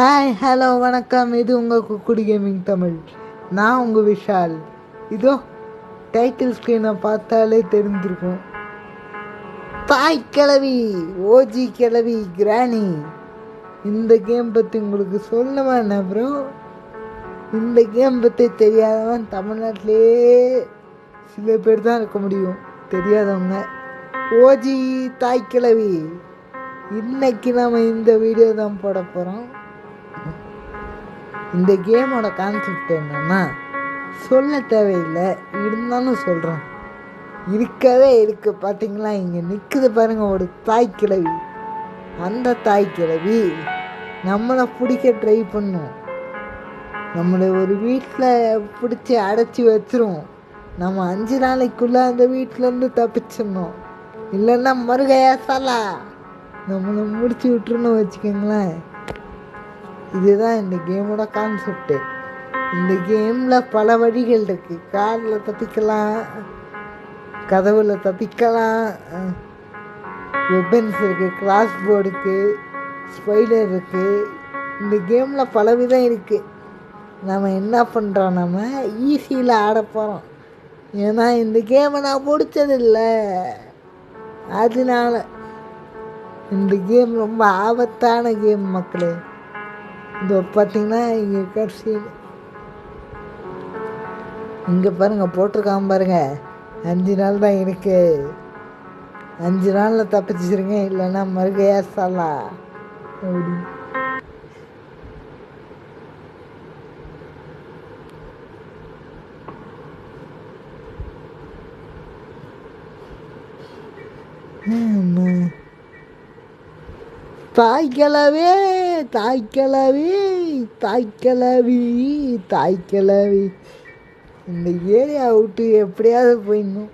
Hi hello வணக்கம். இது உங்கள் குக்குடி கேமிங் தமிழ். நான் உங்கள் விஷால். இதோ டைட்டில் ஸ்க்ரீனை பார்த்தாலே தெரிஞ்சிருக்கும். தாய் கிழவி, ஓஜி கிழவி, கிராணி. இந்த கேம் பற்றி உங்களுக்கு சொல்லணுமா என்ன ப்ரோ? இந்த கேம் பற்றி தெரியாதவன் தமிழ்நாட்டிலே சில பேர் தான் இருக்க முடியும், தெரியாதவங்க. ஓஜி தாய் கிழவி. இன்னைக்கு நாம் இந்த வீடியோ தான் போட போகிறோம். இந்த கேமோட கான்செப்ட் என்னன்னா, சொல்ல தேவையில்லை, இருந்தாலும் சொல்கிறேன். இருக்கவே இருக்கு. பார்த்தீங்களா, இங்கே நிற்குது பாருங்க ஒரு தாய் கிழவி. அந்த தாய் கிழவி நம்மளை பிடிக்க ட்ரை பண்ணும். நம்மளை ஒரு வீட்டில் பிடிச்சி அடைச்சி வச்சிரும். நம்ம 5 நாளைக்குள்ளே அந்த வீட்டிலேருந்து தப்பிச்சிடணும். இல்லைன்னா மறுகையா சாலா நம்மளை முடிச்சு விட்டுருன்னு வச்சுக்கோங்களேன். இதுதான் இந்த கேமோட கான்செப்டு. இந்த கேமில் பல வழிகள் இருக்குது. காரில் தப்பிக்கலாம், கதவுல தப்பிக்கலாம், வெப்பன்ஸ் இருக்குது, கிராஸ் போர்டு இருக்குது, ஸ்பைடர் இருக்குது. இந்த கேமில் பல விதம் இருக்குது. நம்ம என்ன பண்ணுறோம், நம்ம ஈஸியில் ஆட போகிறோம். ஏன்னா இந்த கேமை நான் முடித்ததில்லை, அதனால. இந்த கேம் ரொம்ப ஆபத்தான கேம் மக்களே. இதோ பார்த்தீங்கன்னா இங்கே கடைசி இங்கே பாருங்கள் போட்டிருக்காம பாருங்க, 5 நாள் தான் இருக்கு. 5 நாளில் தப்பிச்சிருங்க, இல்லைன்னா மறுகையா சாலா அப்படி. தாய்க்கிழவி, தாய்க்கிழவி, தாய்க்கிழவி, தாய்க்கிழவி. இந்த ஏரியா விட்டு எப்படியாவது போயிடணும்.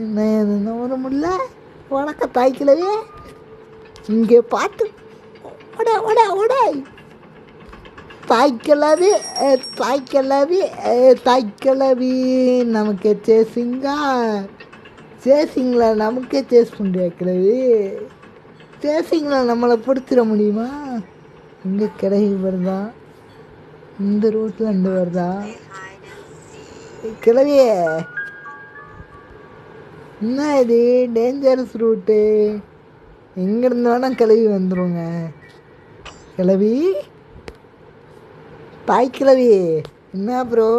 என்ன வர முடியல. வணக்கம் தாய்க்கிழவி. இங்கே பார்த்து ஓட ஓட ஓட. தாய்க்கிழவி, தாய்க்கிழவி, தாய்க்கிழவி. நமக்கு சேசிங்கா, சேசிங்கில் நமக்கே சேஸ் பண்ணுறியா கிழவி? சேசிங்கில் நம்மளை பிடிச்சிட முடியுமா? இங்கே கிழவி வருதா, இந்த ரோட்டில் இருந்து வருதா கிழவியே? என்ன இது டேஞ்சரஸ் ரூட்டு? எங்கேருந்து வேணால் கிழவி வந்துடுங்க. கிழவி, தாய் கிழவி. என்ன ப்ரோ,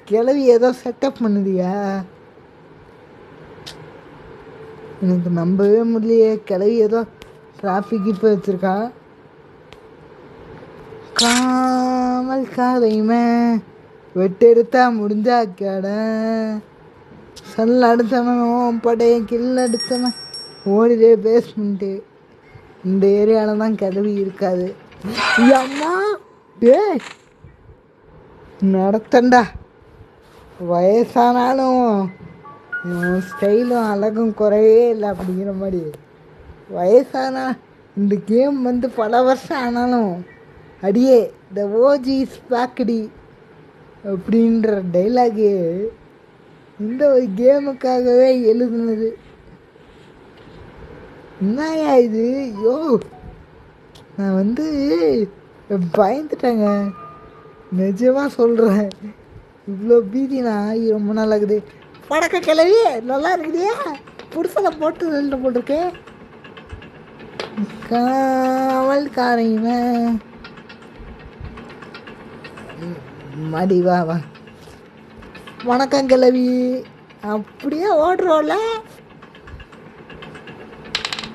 கிழவி ஏதோ செட்டப் பண்ணுதியா? எனக்கு நம்பவே முடியலையே. கிழவி ஏதோ டிராஃபிக் இப்போ வச்சுருக்கா. காமல் காதையுமே வெட்டெடுத்தா முடிஞ்சா கடை. சல் அடித்தவன் படைய கில் அடித்தவன் ஓடிதே பேஸ்மெண்ட்டு. இந்த ஏரியாவில் தான் கிழவி இருக்காது. அம்மா டே நடத்தண்டா. வயசானாலும் ஸ்டைலும் அழகும் குறையே இல்லை அப்படிங்கிற மாதிரி. வயசானா இந்த கேம் வந்து பல வருஷம் ஆனாலும் அடியே த ஓஜி ஸ்பாக்கடி அப்படின்ற டைலாகு இந்த ஒரு கேமுக்காகவே எழுதுனது. என்னயா இது? யோ, நான் வந்து பயந்துட்டேங்க, நிஜமாக சொல்கிறேன். இவ்வளோ பீதி நான் ஆகி ரொம்ப நாள் ஆகுது. படக்க கிளவி நல்லா இருக்குதியா? புருஷனை போட்டு வெளில போட்டிருக்கேன். காவல்காரையுமே மடி வா வா. வணக்கம் கிளவி. அப்படியே ஓடுறோம்ல,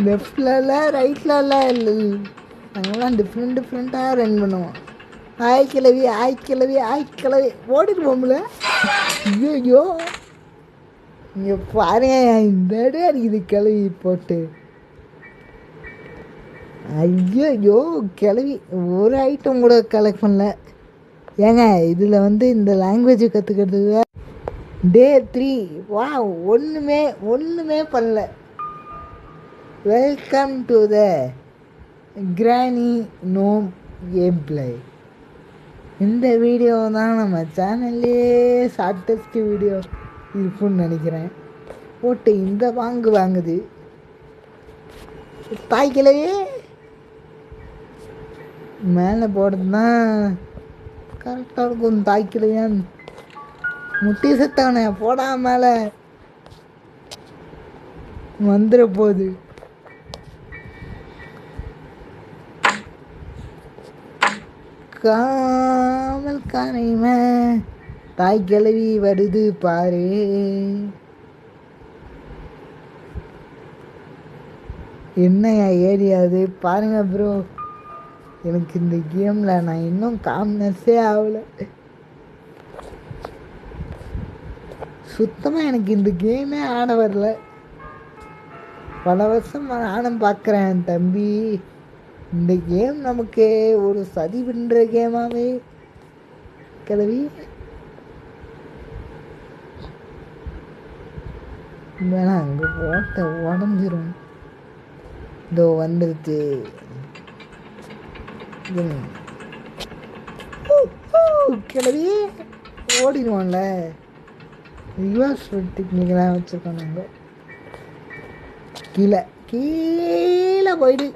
லெஃப்டில் ரைட்டில் இல்லை, நாங்களாம் டிஃப்ரெண்ட்டாக ரன் பண்ணுவோம். ஆய் கிழவி, ஆய் கிழவி, ஆய் கிழவி ஓடிடுவோம்ல. ஐயோ இங்கே பாருங்க, இந்த இடம் இருக்குது கிழவி போட்டு. ஐயோ கிழவி ஒரு ஐட்டம் கூட கலெக்ட் பண்ணல. ஏங்க இதில் வந்து இந்த லாங்குவேஜ் கற்றுக்கிறதுக்கு டே 3 வா ஒன்றுமே பண்ணல. வெல்கம் டு த கிராணி நோம் கேம் பிளே. இந்த வீடியோ தான் நம்ம சேனல்லே ஷார்ட்டஸ்ட் வீடியோ இருக்குன்னு நினைக்கிறேன். போட்டு இந்த வாங்குது. தாய் கிளவி மேலே போடுறது தான் கரெக்டாக இருக்கும். தாய் கிளவியான் முட்டி செத்தவனே போடா மேலே வந்துட போகுது. காமல் காணையுமே தாய் கிளவி வருது பாரு. என்னையா ஏரியா அது பாருங்க ப்ரோ. எனக்கு இந்த கேமில் நான் இன்னும் காம்னஸே ஆகலை. சுத்தமாக எனக்கு இந்த கேமே ஆட வரல. பல வருஷம் நானும் பார்க்குறேன் தம்பி. இந்த கேம் நமக்கு ஒரு சதி பண்ணுற கேமாவே கிளவி. வேணா அங்கே போட்ட உடஞ்சிரும். இதோ வந்துடுச்சு. கிளவி ஓடிடுவோம்ல. ரிவர்ஸ் டெக்னிக்கெலாம் வச்சுருக்கோம் நாங்கள். கீழே கீழே போயிடு,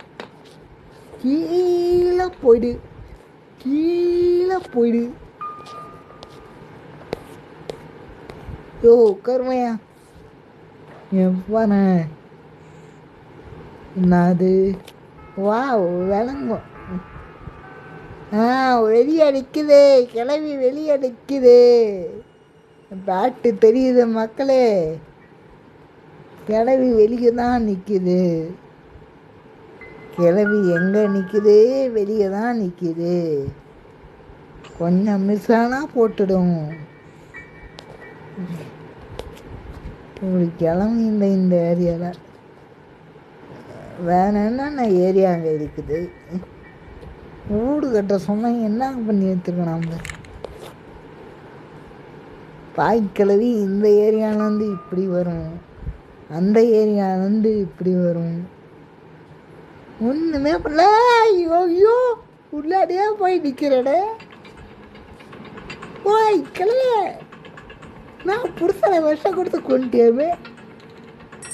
கீழே போயிடு, கீழே போயிடு. யோ கருமையா எவ்வாண்ணே என்னது? வா விளங்கும். வெளியே நிற்குது கிளவி, வெளியே நிற்குது. பேட்டு தெரியுது மக்களே. கிளவி வெளியே தான் நிற்குது. கிளவி எங்கே நிற்குது? வெளியே தான் நிற்குது. கொஞ்சம் மிஸ் ஆனால் போட்டுடும். ஒரு கிளம்பி இந்த ஏரியாவில் வேற என்னென்ன ஏரியா அங்கே இருக்குது? வீடு கட்ட சொன்னாங்க, என்ன பண்ணி எடுத்துருக்கோம் நம்ம? தாய்க்கிழவி இந்த ஏரியாவிலேருந்து இப்படி வரும், அந்த ஏரியாவிலேருந்து இப்படி வரும். ஒன்றுமே பண்ணல. ஐயோ ஐயோ உள்ளாடியே போய் நிற்கிறடே. ஓய் கிளவி, நான் புருஷனை விஷம் கொடுத்து கொண்டுமே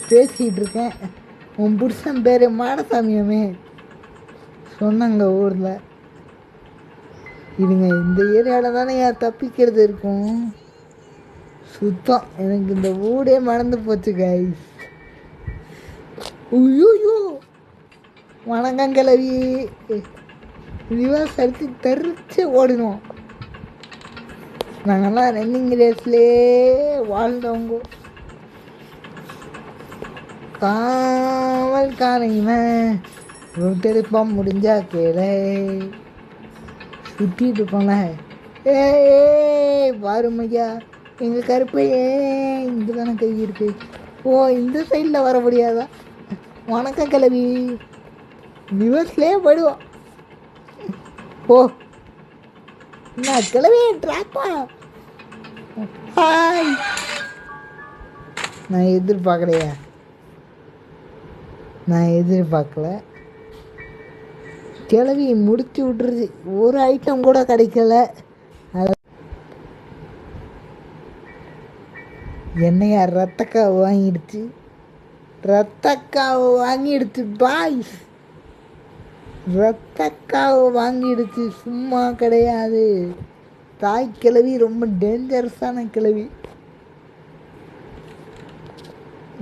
பேசிகிட்டு இருக்கேன். உன் புருஷன் பேர் மாடசாமியமே சொன்னாங்க ஊரில். இதுங்க இந்த ஏரியாவில் தானே ஏன் தப்பிக்கிறது இருக்கும். சுத்தம் எனக்கு இந்த ஊடே மறந்து போச்சு கைஸ். ஐயோ வணக்கம் கிளவி. ரிவர்ஸ் அடித்து தெரிச்சு ஓடிடுவோம். நாங்கள்லாம் ரன்னிங் ரேஸ்லேயே வாழ்ந்தவங்க. காவல் காரைவன் ரொட்டெடுப்பான் முடிஞ்சா கேளை சுற்றிட்டு இருக்கோம்ல. பாருமையா எங்கள் கருப்பையே இங்கே தானே கை இருக்கு. ஓ இந்த சைடில் வர முடியாதா? வணக்கம் கிளவி. ரிவர்ஸ்லேயே போயிடுவோம். ஓ நான் கிளவி ட்ராப்பா. ஹாய், நான் எதிர்பார்க்கலையா? நான் எதிர்பார்க்கல. கிளவி முடிச்சு விட்டுருச்சு. ஒரு ஐட்டம் கூட கிடைக்கல. என்னையா ரத்தக்காவை வாங்கிடுச்சு, ரத்தக்காவை வாங்கிடுச்சு பாய்ஸ். ரத்தக்காவை வாங்கிடுச்சு, சும்மா கிடையாது. தாய் கிளவி ரொம்ப டேஞ்சரஸான கிளவி.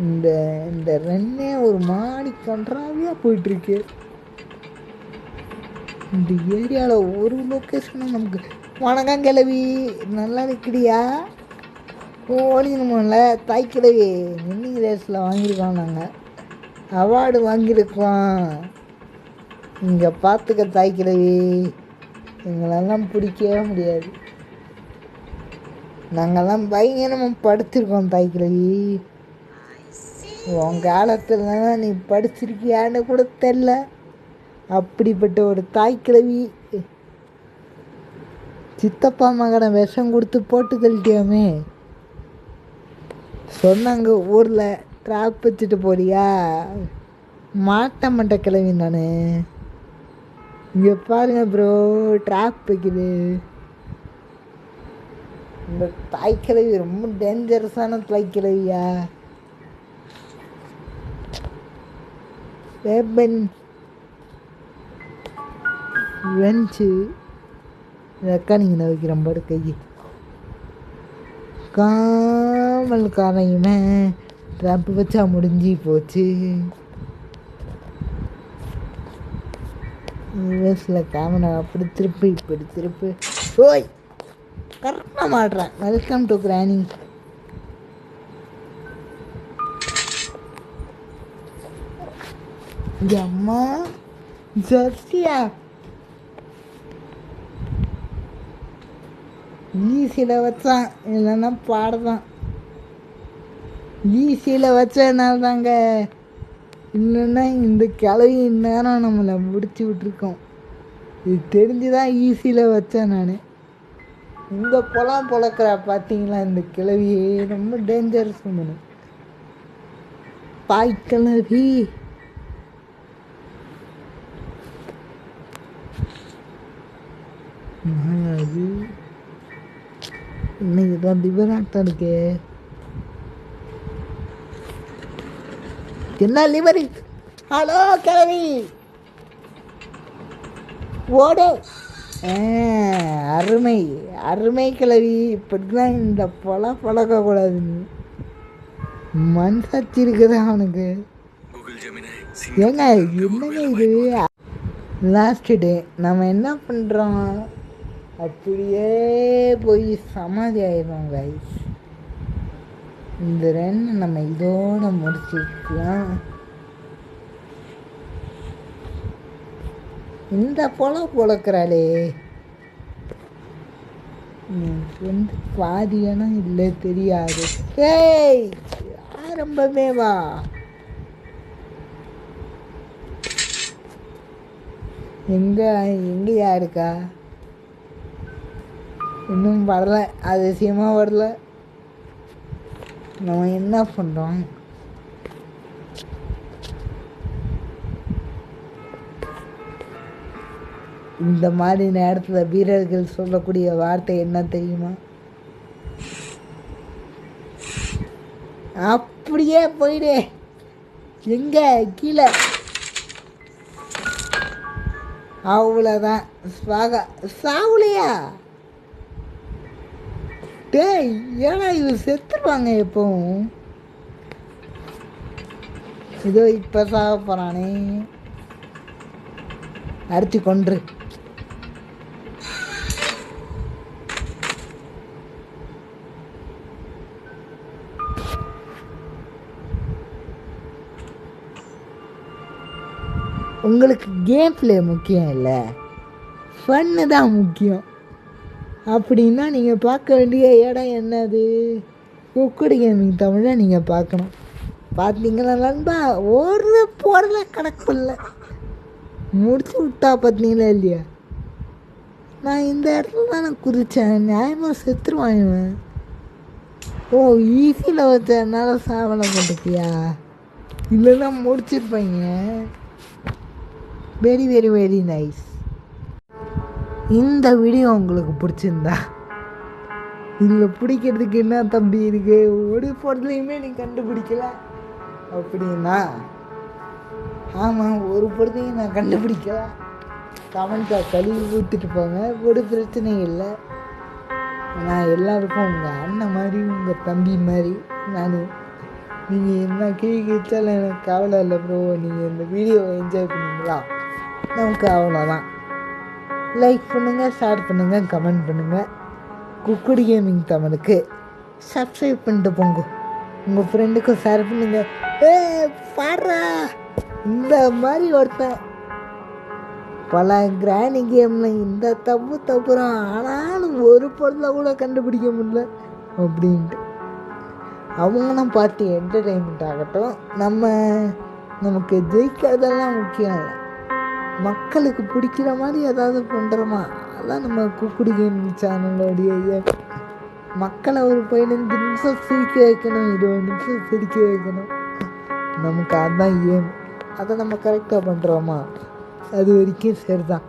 இந்த இந்த ரெண்டே ஒரு மாடி கன்றாவியாக போயிட்டுருக்கு. இந்த ஏரியாவில் ஒரு லொக்கேஷனும் நமக்கு. வணக்கம் கிளவி, நல்லா இருக்குடியா? ஓடிக்கணுமில்ல. தாய் கிளவி ரன்னிங் ரேஸில் வாங்கியிருக்கோம், நாங்கள் அவார்டு வாங்கியிருக்கோம். இங்கே பார்த்துக்க தாய் கிளவி, எங்களெல்லாம் பிடிக்கவே முடியாது. நாங்கள்லாம் பயங்கரமாக படுத்திருக்கோம் தாய் கிளவி. உன் காலத்தில் நீ படிச்சிருக்கியான்னு கூட தெரில. அப்படிப்பட்ட ஒரு தாய் கிளவி. சித்தப்பா மகனை விஷம் கொடுத்து போட்டு தள்ளிட்டியாமே சொன்னாங்க ஊரில். ட்ராப் வச்சுட்டு போறியா? மாட்ட மாட்ட கிளவி நான். இங்கே பாருங்க ப்ரோ, ட்ராப் வைக்குது. இந்த தாய் கிளவி ரொம்ப டேஞ்சரஸான தாய் கிளவியா. வெப்பன் வெஞ்சு ரெக்கார்டிங்கில் வைக்கிறேன் பாடு கையை காமல் காரையுமே ட்ரம்ப் வச்சா முடிஞ்சு போச்சு. யூஎஸில் கேமரா அப்படி திருப்பி இப்படி திருப்பி ஓய் கரெக்டாக மாட்டுறேன். Welcome to granny. அம்மா ஜர்சியா ஈஸியில் வச்சான் இல்லைன்னா பாடுதான். ஈஸியில் வச்சதுனால தாங்க, இல்லைன்னா இந்த கிளவி நேரம் நம்மளை முடிச்சு விட்டுருக்கோம். இது தெரிஞ்சுதான் ஈஸியில் வச்சேன் நான். இந்த பொலம் பொழக்கிற பார்த்தீங்களா இந்த கிளவி ரொம்ப டேஞ்சரஸ் பண்ணு. பாய் கிளவி அது இன்னைக்கு தான் லிபராக்டாக இருக்கே. என்ன லிபரி? ஹலோ கிளவி ஓடு. அருமை அருமை கிளவி. இப்படிலாம் இந்த பழக்கக்கூடாதுன்னு மனசாட்சி இருக்குதா அவனுக்கு? ஏங்க என்னங்க இது? லாஸ்ட் டே நம்ம என்ன பண்ணுறோம், அப்படியே போய் சமாதி ஆயிடுவோம் கைஸ். இந்த ரெண்டு நம்ம இதோட முடிச்சுக்கலாம். இந்த பொழக்கிறாளே வந்து பாதியானா இல்லை தெரியாது. ஏய் ஆரம்பமே வா. எங்கேயா இருக்கா? இன்னும் வரல, அதிசயமாக வரல. நம்ம என்ன பண்ணுறோம்? இந்த மாதிரி நேரத்தில் வீரர்கள் சொல்லக்கூடிய வார்த்தை என்ன தெரியுமா? அப்படியே போயிடு. எங்க கீழே அவ்வளோதான். சாவுலையா? டேய் ஏன்னா இது செத்துருவாங்க எப்பவும். இதோ இப்போ சாக போகிறானே, அடித்து கொன்று. உங்களுக்கு கேம் பிளே முக்கியம் இல்லை, ஃபன்னு தான் முக்கியம். அப்படின்னா நீங்கள் பார்க்க வேண்டிய இடம் என்னது? குக்குடு கேமிங் தமிழை நீங்கள் பார்க்கணும். பார்த்தீங்களா நண்பா? ஒரு பொருளை கணக்கு இல்லை, முடிச்சு விட்டா பார்த்தீங்களா இல்லையா? நான் இந்த இடத்துல தான் நான் குதித்தேன். நியாயமாக செத்துருவாங்க. ஓ ஈஸியில் வச்சதுனால சாவலை போட்டுக்கியா? இல்லைன்னா முடிச்சிருப்பாங்க. Very very very nice. இந்த வீடியோ உங்களுக்கு பிடிச்சிருந்தா, இதில் பிடிக்கிறதுக்கு என்ன தம்பி இருக்கு? ஒரு பொருளையுமே நீ கண்டுபிடிக்கல அப்படின்னா, ஆமாம் ஒரு பொருளையும் நான் கண்டுபிடிக்கல, கமெண்ட்டாக கழுவி ஊற்றிட்டு போங்க, ஒரு பிரச்சனையும் இல்லை. நான் எல்லாருக்கும் உங்கள் அண்ணன் மாதிரி உங்கள் தம்பி மாதிரி நான். நீங்கள் என்ன கீழே கிழிச்சாலும் எனக்கு கவலை இல்லை ப்ரோ. நீங்கள் இந்த வீடியோவை என்ஜாய் பண்ணீங்களா? நமக்கு அவ்வளோதான். லைக் பண்ணுங்கள், ஷேர் பண்ணுங்கள், கமெண்ட் பண்ணுங்கள். குக்குடு கேமிங் தமிழுக்கு சப்ஸ்கிரைப் பண்ணிட்டு போங்க. உங்கள் ஃப்ரெண்டுக்கும் ஷேர் பண்ணுங்கள். பாடுறா இந்த மாதிரி ஒருத்தன் பல கிராணி கேமில் இந்த தப்புறான், ஆனாலும் ஒரு பொருளை கூட கண்டுபிடிக்க முடியல அப்படின்ட்டு அவங்களும் பார்த்து என்டர்டெயின்மெண்ட் ஆகட்டும். நமக்கு ஜெயிக்கிறதெல்லாம் முக்கியம் இல்லை, மக்களுக்கு பிடிக்கிற மாதிரி ஏதாவது பண்ணுறோமா, அதான் நம்ம குக்குடு கேமிங் சேனலோடைய மக்களை ஒரு 15 நிமிஷம் சிரிக்க வைக்கணும், 20 நிமிஷம் சிரிக்க வைக்கணும். நமக்கு அதுதான் ஏம். அதை நம்ம கரெக்டாக பண்ணுறோமா, அது வரைக்கும் சரிதான்.